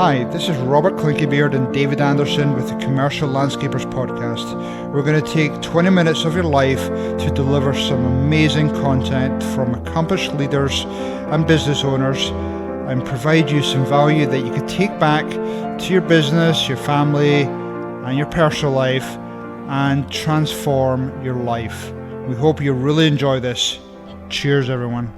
Hi, this is Robert Clinkybeard and David Anderson with the Commercial Landscapers Podcast. We're going to take 20 minutes of your life to deliver some amazing content from accomplished leaders and business owners and provide you some value that you can take back to your business, your family, and your personal life and transform your life. We hope you really enjoy this. Cheers, everyone.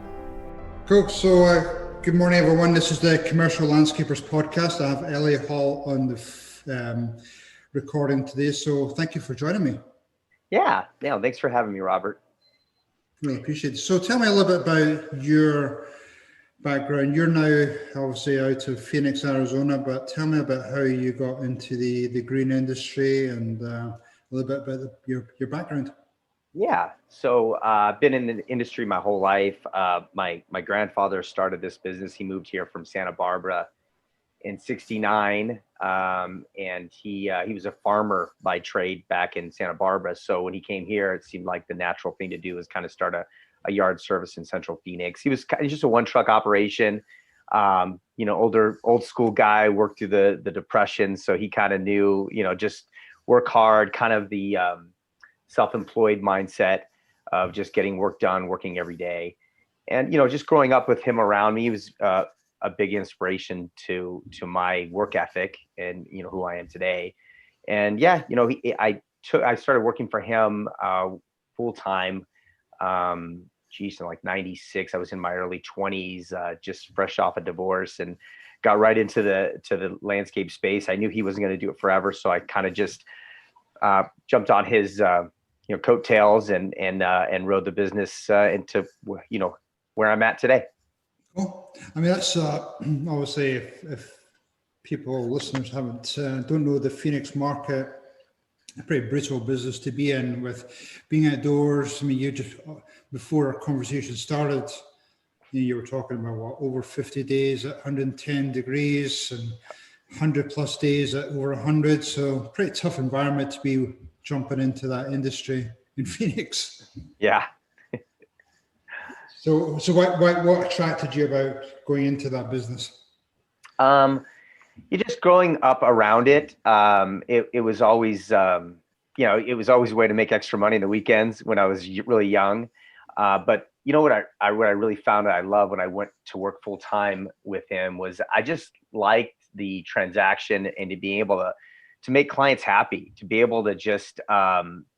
Cool. So, good morning, everyone. This is the Commercial Landscapers Podcast. I have Elliot Hall on the recording today. So thank you for joining me. Yeah. Thanks for having me, Robert. Really appreciate it. So tell me a little bit about your background. You're now obviously out of Phoenix, Arizona, but tell me about how you got into the green industry and a little bit about your background. Yeah. So I've been in the industry my whole life. My grandfather started this business. He moved here from Santa Barbara in '69, and he was a farmer by trade back in Santa Barbara. So when he came here, it seemed like the natural thing to do was kind of start a yard service in Central Phoenix. He was just a one truck operation. Old school guy, worked through the Depression, so he kind of knew, just work hard, kind of the self-employed mindset of just getting work done, working every day. And, just growing up with him around me, he was a big inspiration to my work ethic and, who I am today. And I started working for him full time. In like '96, I was in my early 20s, just fresh off a divorce, and got right into the landscape space. I knew he wasn't going to do it forever, so I kind of just jumped on his coattails and rode the business into where I'm at today. Cool. I mean, that's obviously if listeners don't know the Phoenix market, a pretty brutal business to be in with being outdoors. I mean, you just before our conversation started, you were talking about over 50 days at 110 degrees and 100 plus days at over 100. So pretty tough environment to be jumping into that industry in Phoenix. Yeah. So what attracted you about going into that business? You just growing up around it. It was always, it was always a way to make extra money in the weekends when I was really young. But what I really found that I love when I went to work full time with him was I just liked the transaction and to be able to make clients happy, to be able to just,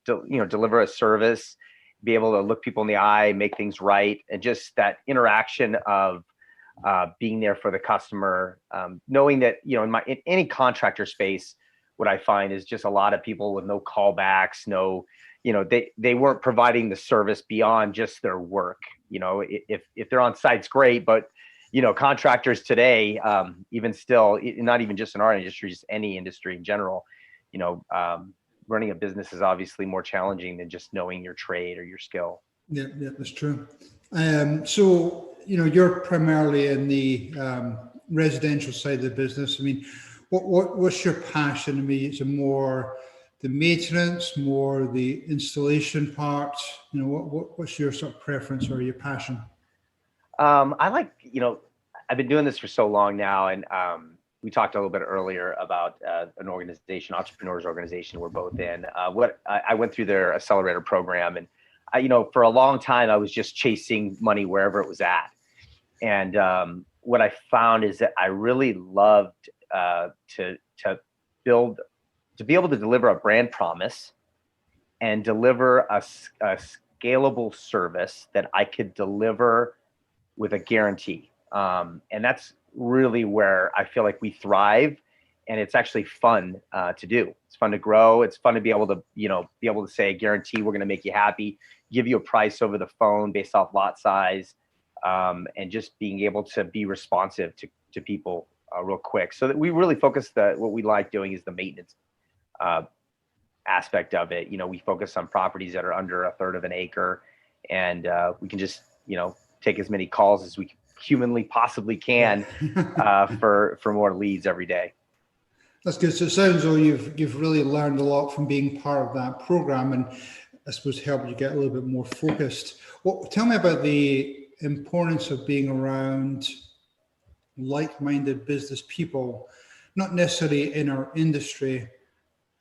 deliver a service, be able to look people in the eye, make things right. And just that interaction of being there for the customer, knowing that, in any contractor space, what I find is just a lot of people with no callbacks, they weren't providing the service beyond just their work. If they're on site, it's great, but contractors today, even still, not even just in our industry, just any industry in general, running a business is obviously more challenging than just knowing your trade or your skill. Yeah, that's true. So, you're primarily in the residential side of the business. I mean, what's your passion? I mean, is it more the maintenance, more the installation part? What's your sort of preference or your passion? I like, I've been doing this for so long now, and we talked a little bit earlier about an organization, entrepreneurs organization we're both in. I went through their Accelerator program, and for a long time I was just chasing money wherever it was at. And what I found is that I really loved to be able to deliver a brand promise and deliver a scalable service that I could deliver with a guarantee. And that's really where I feel like we thrive, and it's actually fun to do. It's fun to grow. It's fun to be able to say, guarantee we're going to make you happy, give you a price over the phone based off lot size, and just being able to be responsive to people real quick. So that we really focus what we like doing is the maintenance aspect of it. We focus on properties that are under a third of an acre, and we can just, take as many calls as we humanly possibly can for more leads every day. That's good. So it sounds though you've really learned a lot from being part of that program, and I suppose helped you get a little bit more focused. Well, tell me about the importance of being around like-minded business people not necessarily in our industry,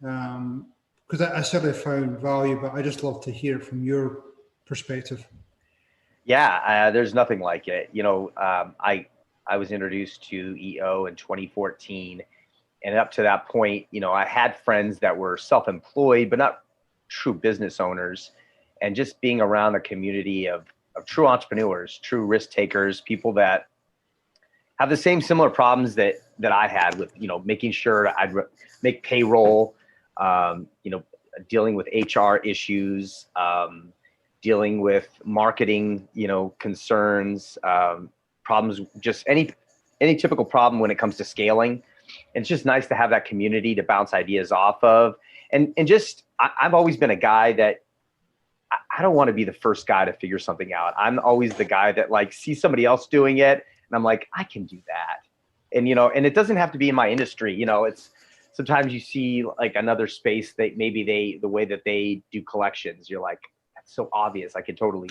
because I certainly found value, but I just love to hear it from your perspective. Yeah, there's nothing like it. I was introduced to EO in 2014, and up to that point, I had friends that were self-employed, but not true business owners, and just being around a community of true entrepreneurs, true risk takers, people that have the same similar problems that I had with, making sure I'd make payroll, dealing with HR issues, dealing with marketing, concerns, problems, just any typical problem when it comes to scaling. And it's just nice to have that community to bounce ideas off of. And just, I've always been a guy that I don't want to be the first guy to figure something out. I'm always the guy that sees somebody else doing it, and I'm like, I can do that. And, and it doesn't have to be in my industry. It's sometimes you see another space that maybe the way that they do collections, you're like, that's so obvious. I could totally,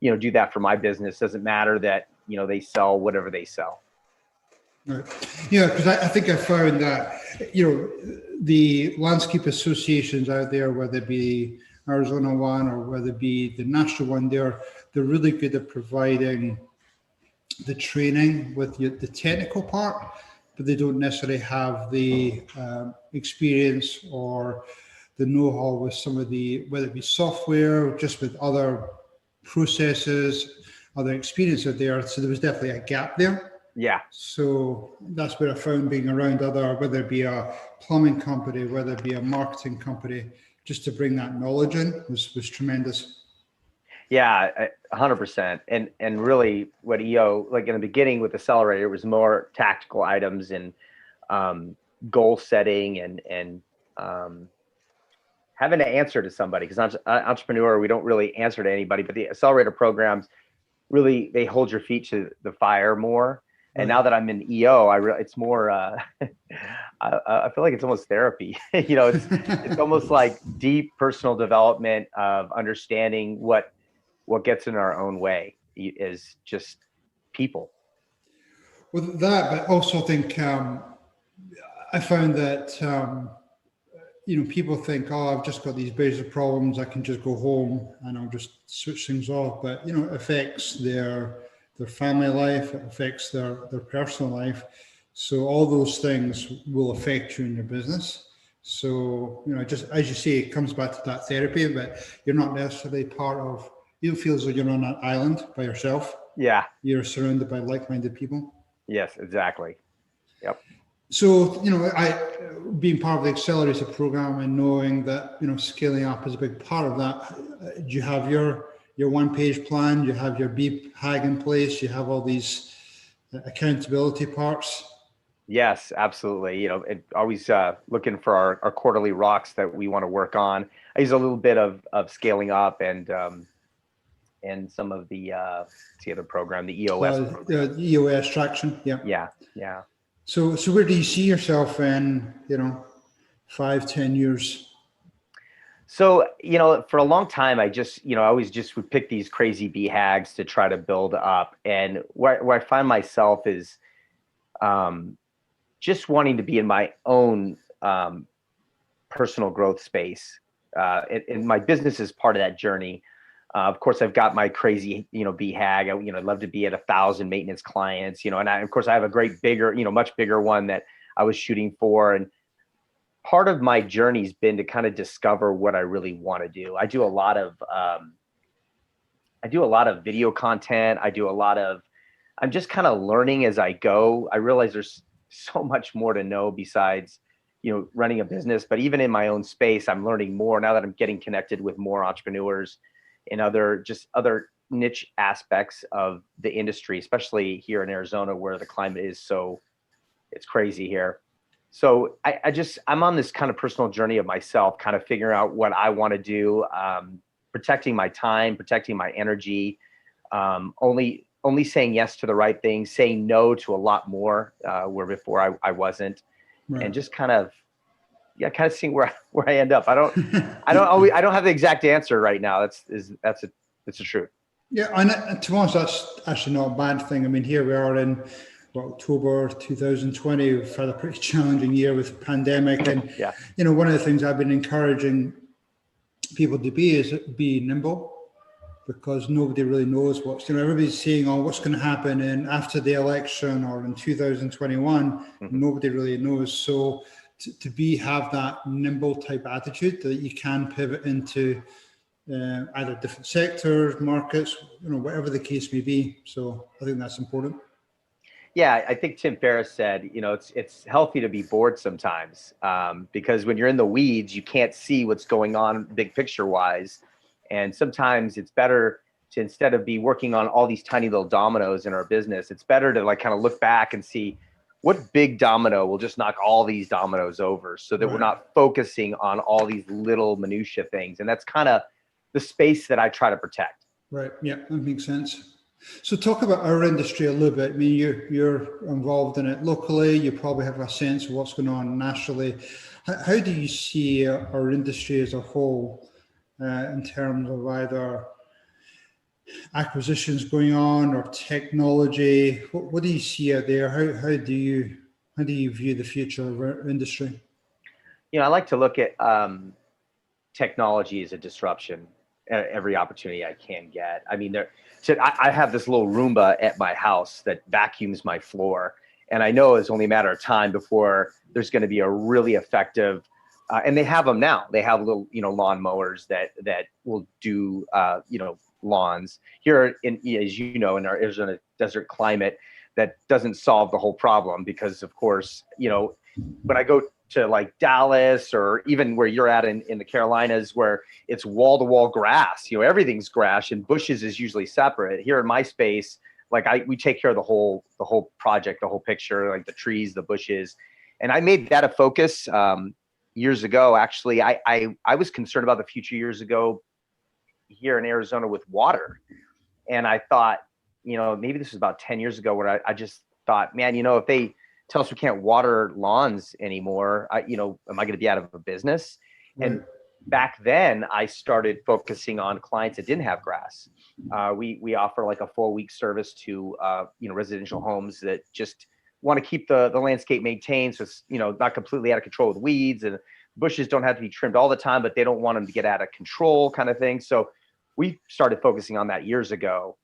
do that for my business. Doesn't matter that, they sell whatever they sell. Right. Yeah, because I think I found that, the landscape associations out there, whether it be Arizona one or whether it be the national one, they're really good at providing the training with the technical part, but they don't necessarily have the experience or the know-how with some of the, whether it be software, just with other processes, other experiences there. So there was definitely a gap there. Yeah. So that's where I found being around other, whether it be a plumbing company, whether it be a marketing company, just to bring that knowledge in was tremendous. Yeah, 100%. And really what EO, in the beginning with Accelerator, was more tactical items and goal setting and having to answer to somebody, because entrepreneur, we don't really answer to anybody, but the Accelerator programs really, they hold your feet to the fire more. And now that I'm in EO, it's more, I feel like it's almost therapy. It's almost like deep personal development of understanding what gets in our own way is just people. Well, that, but also I think I found that, people think, oh, I've just got these basic problems, I can just go home and I'll just switch things off. But, it affects their family life, it affects their personal life. So all those things will affect you in your business. So, just as you say, it comes back to that therapy, but you're not necessarily part of, you don't feel as though you're on an island by yourself. Yeah. You're surrounded by like-minded people. Yes, exactly. Yep. So, I being part of the Accelerator program and knowing that, scaling up is a big part of that. Do you have your one-page plan? You have your BHAG in place? You have all these accountability parts? Yes, absolutely. Always looking for our quarterly rocks that we want to work on. I use a little bit of scaling up and some of the other program, the EOS program. EOS traction. Yeah. So where do you see yourself in, 5-10 years? So, for a long time, I just, I always just would pick these crazy BHAGs to try to build up. And where I find myself is just wanting to be in my own personal growth space. And my business is part of that journey. Of course, I've got my crazy, BHAG. I'd love to be at 1,000 maintenance clients, and of course I have a great bigger, much bigger one that I was shooting for. And part of my journey's been to kind of discover what I really want to do. I do a lot of video content. I'm just kind of learning as I go. I realize there's so much more to know besides, running a business, but even in my own space, I'm learning more now that I'm getting connected with more entrepreneurs and other niche aspects of the industry, especially here in Arizona where the climate is it's crazy here. So I'm on this kind of personal journey of myself, kind of figuring out what I want to do, protecting my time, protecting my energy, only saying yes to the right things, saying no to a lot more, where before I wasn't, right. And just kind of seeing where I end up. I don't have the exact answer right now. That's the truth. Yeah, and to be honest, that's actually not a bad thing. I mean, here we are in October 2020, we've had a pretty challenging year with the pandemic. And, Yeah. one of the things I've been encouraging people to be nimble, because nobody really knows everybody's saying, oh, what's going to happen after the election or in 2021. Nobody really knows. So to have that nimble type attitude that you can pivot into either different sectors, markets, whatever the case may be. So I think that's important. Yeah, I think Tim Ferriss said, it's healthy to be bored sometimes, because when you're in the weeds, you can't see what's going on big picture wise. And sometimes it's better to, instead of be working on all these tiny little dominoes in our business, it's better to kind of look back and see what big domino will just knock all these dominoes over, so that we're not focusing on all these little minutia things. And that's kind of the space that I try to protect. Right. Yeah, that makes sense. So talk about our industry a little bit. I mean, you're involved in it locally. You probably have a sense of what's going on nationally. How do you see our industry as a whole in terms of either acquisitions going on or technology? What do you see out there? How do you view the future of our industry? I like to look at technology as a disruption at every opportunity I can get. I mean, I have this little Roomba at my house that vacuums my floor, and I know it's only a matter of time before there's going to be a really effective, and they have them now. They have little, lawn mowers that will do, lawns here as in our Arizona desert climate. That doesn't solve the whole problem, because of course, when I go to Dallas, or even where you're at in the Carolinas, where it's wall to wall grass, everything's grass, and bushes is usually separate. Here in my space, we take care of the whole project, the whole picture, like the trees, the bushes. And I made that a focus years ago. Actually, I was concerned about the future years ago here in Arizona with water. And I thought, maybe this was about 10 years ago, where I just thought, man, if they tell us we can't water lawns anymore, am I going to be out of a business? Right. And back then I started focusing on clients that didn't have grass. We offer a 4-week service to, residential homes that just want to keep the landscape maintained. So it's, not completely out of control with weeds, and bushes don't have to be trimmed all the time, but they don't want them to get out of control, kind of thing. So we started focusing on that years ago.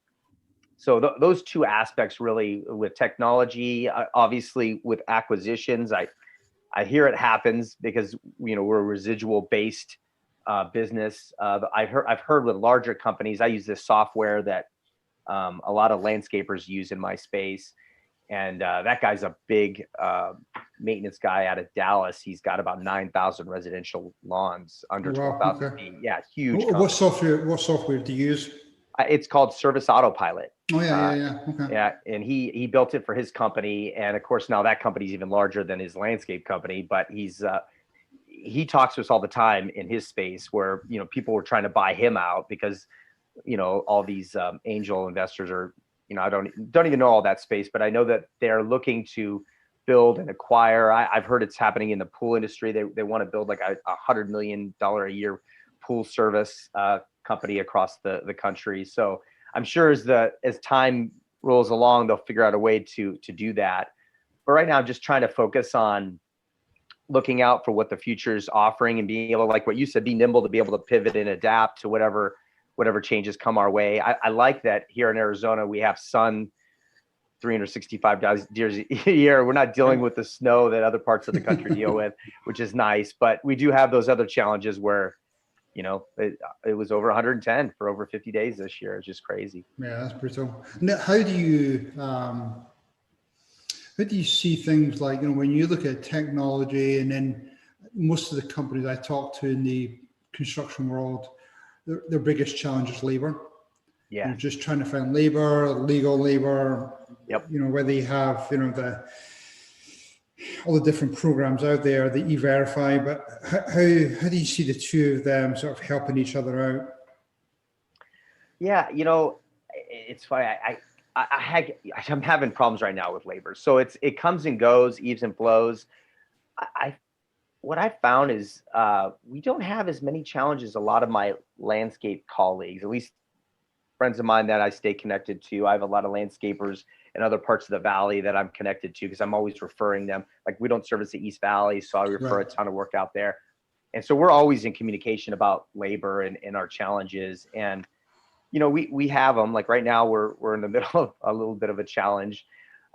So those two aspects, really, with technology, obviously with acquisitions, I hear it happens because we're a residual based business. I've heard with larger companies. I use this software that a lot of landscapers use in my space, and that guy's a big maintenance guy out of Dallas. He's got about 9,000 residential lawns under 12,000 feet. Yeah, huge. What software do you use? It's called Service Autopilot. Oh yeah. Okay. Yeah, and he built it for his company, and of course now that company's even larger than his landscape company. But he talks to us all the time in his space, where people were trying to buy him out because all these angel investors are I don't even know all that space, but I know that they're looking to build and acquire. I've heard it's happening in the pool industry. They want to build a $100 million a year pool service company across the country. So I'm sure as time rolls along, they'll figure out a way to do that. But right now, I'm just trying to focus on looking out for what the future is offering, and being able, like what you said, be nimble to be able to pivot and adapt to whatever changes come our way. I like that here in Arizona, we have sun 365 days a year. We're not dealing with the snow that other parts of the country deal with, which is nice. But we do have those other challenges where it was over 110 for over 50 days this year. It's just crazy. Yeah, that's brutal. Now, how do you see things like, when you look at technology, and then most of the companies I talk to in the construction world, their biggest challenge is labor. Yeah. You're just trying to find labor, legal labor. Yep. Whether you have, all the different programs out there that you verify, but how do you see the two of them sort of helping each other out? Yeah, it's funny. I'm having problems right now with labor. So it comes and goes, ebbs and flows. What I found is we don't have as many challenges as a lot of my landscape colleagues, at least friends of mine that I stay connected to. I have a lot of landscapers in other parts of the valley that I'm connected to because I'm always referring them. Like we don't service the East Valley, so I refer a ton of work out there. And so we're always in communication about labor and our challenges. And we have them. Like right now, we're in the middle of a little bit of a challenge,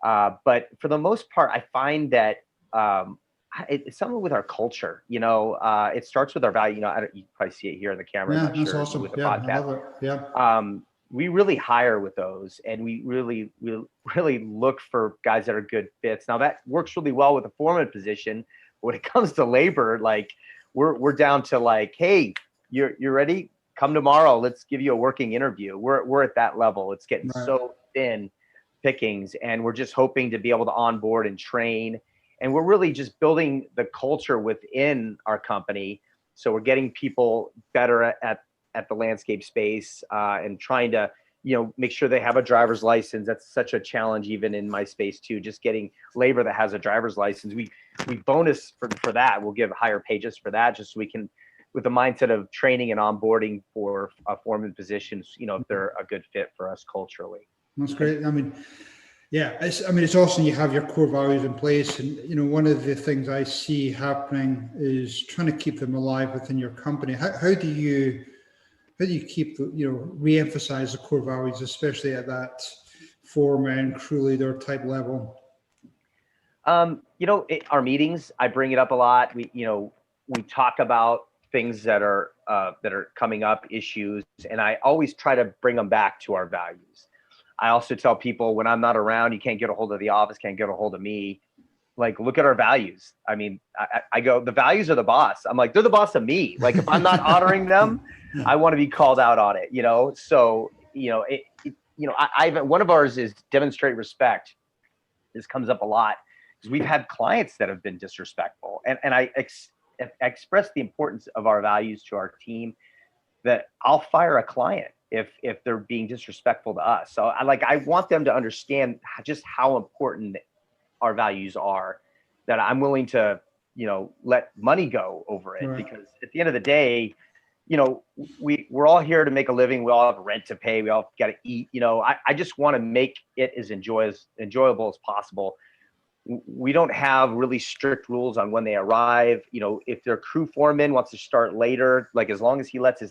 but for the most part, I find that it's something with our culture. It starts with our value. You probably see it here in the camera. Yeah, I'm not that's sure awesome. with the Yeah, podcast. I love it. Yeah. We really hire with those, and we really look for guys that are good fits. Now that works really well with a foreman position. But when it comes to labor, like we're down to like, hey, you're ready? Come tomorrow. Let's give you a working interview. We're at that level. It's getting so thin pickings, and we're just hoping to be able to onboard and train. And we're really just building the culture within our company. So we're getting people better at the landscape space and trying to, make sure they have a driver's license. That's such a challenge, even in my space too, just getting labor that has a driver's license. We bonus for that. We'll give higher pay just for that, just so we can, with the mindset of training and onboarding for a foreman positions, if they're a good fit for us culturally. That's great. I mean, yeah, it's awesome you have your core values in place. And, one of the things I see happening is trying to keep them alive within your company. How do you keep, re-emphasize the core values, especially at that foreman, crew leader type level? Our meetings, I bring it up a lot. We talk about things that are coming up, issues, and I always try to bring them back to our values. I also tell people when I'm not around, you can't get a hold of the office, can't get a hold of me. Like, look at our values. I mean, I go, the values are the boss. I'm like, they're the boss of me. Like, if I'm not honoring them, I want to be called out on it, So, one of ours is demonstrate respect. This comes up a lot because we've had clients that have been disrespectful. And I express the importance of our values to our team, that I'll fire a client if they're being disrespectful to us. So I want them to understand just how important our values are, that I'm willing to, let money go over it. Right. Because at the end of the day, we're all here to make a living. We all have rent to pay. We all got to eat. I just want to make it as enjoyable as possible. We don't have really strict rules on when they arrive. If their crew foreman wants to start later, like as long as he lets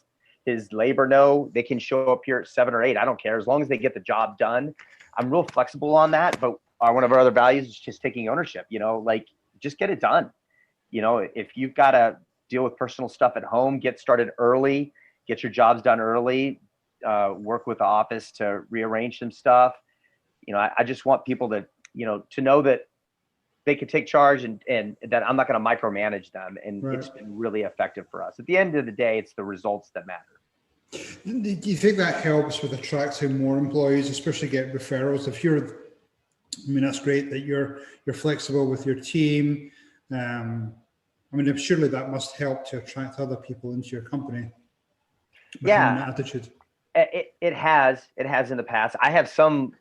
his labor know, they can show up here at 7 or 8. I don't care, as long as they get the job done. I'm real flexible on that. But one of our other values is just taking ownership. Just get it done. If you've got to deal with personal stuff at home, get started early, get your jobs done early, work with the office to rearrange some stuff. I just want people to know that they can take charge and that I'm not going to micromanage them. And right. It's been really effective for us. At the end of the day, it's the results that matter. Do you think that helps with attracting more employees, especially get referrals? That's great that you're flexible with your team. Surely that must help to attract other people into your company. Yeah, attitude. It has in the past. I have some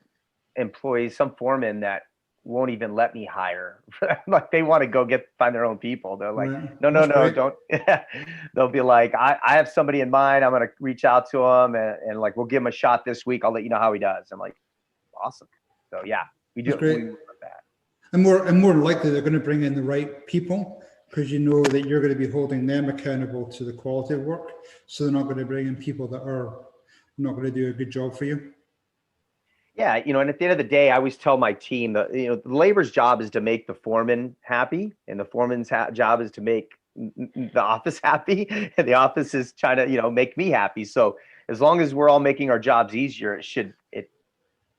employees, some foremen that won't even let me hire. Like they want to find their own people. They're like, right. no, don't. They'll be like, I have somebody in mind. I'm going to reach out to him and like, we'll give him a shot this week. I'll let you know how he does. I'm like, awesome. So yeah, we do. We work with that. And more likely they're going to bring in the right people, because that you're going to be holding them accountable to the quality of work. So they're not going to bring in people that are not going to do a good job for you. Yeah, and at the end of the day, I always tell my team that, the labor's job is to make the foreman happy, and the foreman's job is to make the office happy, and the office is trying to, make me happy. So as long as we're all making our jobs easier, it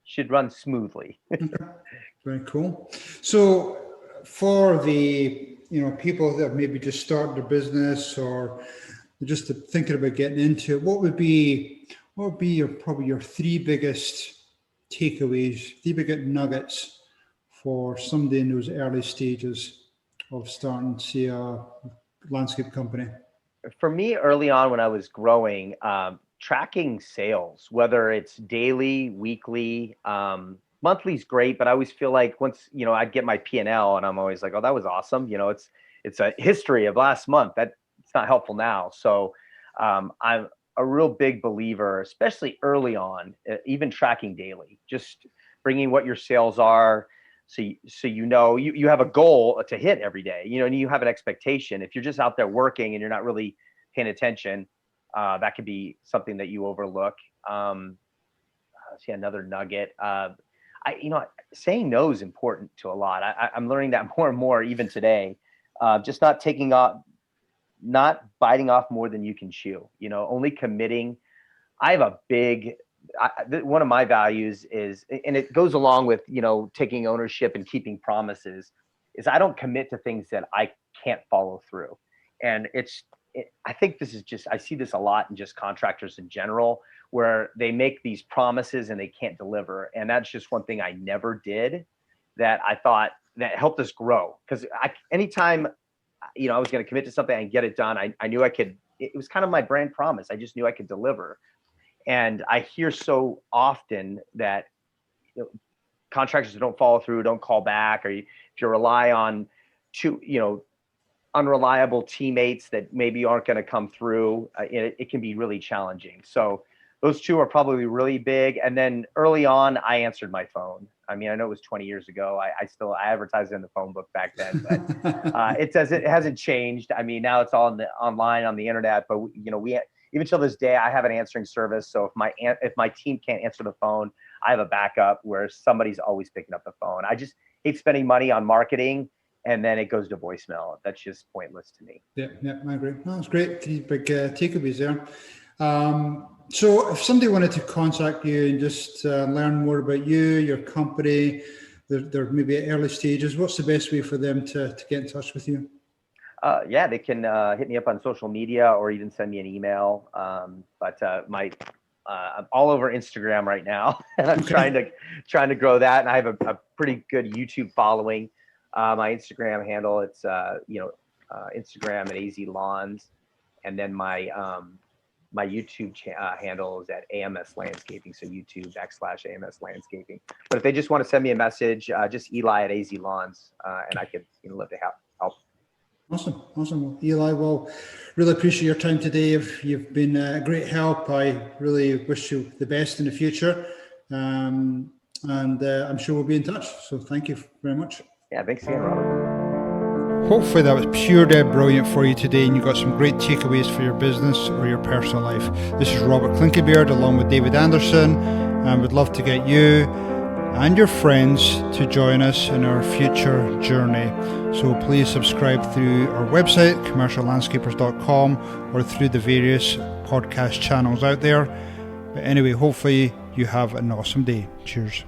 should run smoothly. Okay. Very cool. So for the people that maybe just started their business or just thinking about getting into it, what would be probably your three biggest takeaways, three big nuggets for somebody in those early stages of starting, say, a landscape company? For me, early on when I was growing, tracking sales, whether it's daily, weekly, monthly's great, but I always feel like once, I'd get my P&L and I'm always like, oh, that was awesome. It's a history of last month. That it's not helpful now. So I'm a real big believer, especially early on, even tracking daily, just bringing what your sales are. So you have a goal to hit every day, and you have an expectation. If you're just out there working and you're not really paying attention, that could be something that you overlook. See another nugget. Saying no is important to a lot. I'm learning that more and more even today. Just not not biting off more than you can chew. Only committing. I have a big. One of my values is, and it goes along with taking ownership and keeping promises, is I don't commit to things that I can't follow through. And I think I see this a lot in just contractors in general, where they make these promises and they can't deliver. And that's just one thing I never did, that I thought that helped us grow. Because anytime, I was going to commit to something and get it done, I knew I could. It was kind of my brand promise. I just knew I could deliver. And I hear so often that contractors don't follow through, don't call back, or if you rely on unreliable teammates that maybe aren't going to come through, it can be really challenging. So those two are probably really big. And then early on, I answered my phone. I mean, I know it was 20 years ago. I advertised in the phone book back then, but it hasn't changed. I mean, now it's all online on the internet, but even till this day, I have an answering service. So if my team can't answer the phone, I have a backup where somebody's always picking up the phone. I just hate spending money on marketing and then it goes to voicemail. That's just pointless to me. Yeah, I agree. No, that's great. 3 big takeaways there. So if somebody wanted to contact you and just learn more about you, your company, they're maybe at early stages, what's the best way for them to get in touch with you? They can hit me up on social media or even send me an email. But I'm all over Instagram right now, and I'm trying to grow that. And I have a pretty good YouTube following. My Instagram handle, it's Instagram at AZ Lawns, and then my YouTube handle is at AMS Landscaping. So YouTube /AMS Landscaping. But if they just want to send me a message, just Eli at AZ Lawns, and I could love to help. Awesome. Well, Eli, really appreciate your time today. You've been a great help. I really wish you the best in the future. And I'm sure we'll be in touch. So thank you very much. Yeah, thanks again, Robert. Hopefully that was pure dead brilliant for you today and you got some great takeaways for your business or your personal life. This is Robert Clinkybeard along with David Anderson, and we'd love to get you and your friends to join us in our future journey. So please subscribe through our website, commerciallandscapers.com, or through the various podcast channels out there. But anyway, hopefully you have an awesome day. Cheers.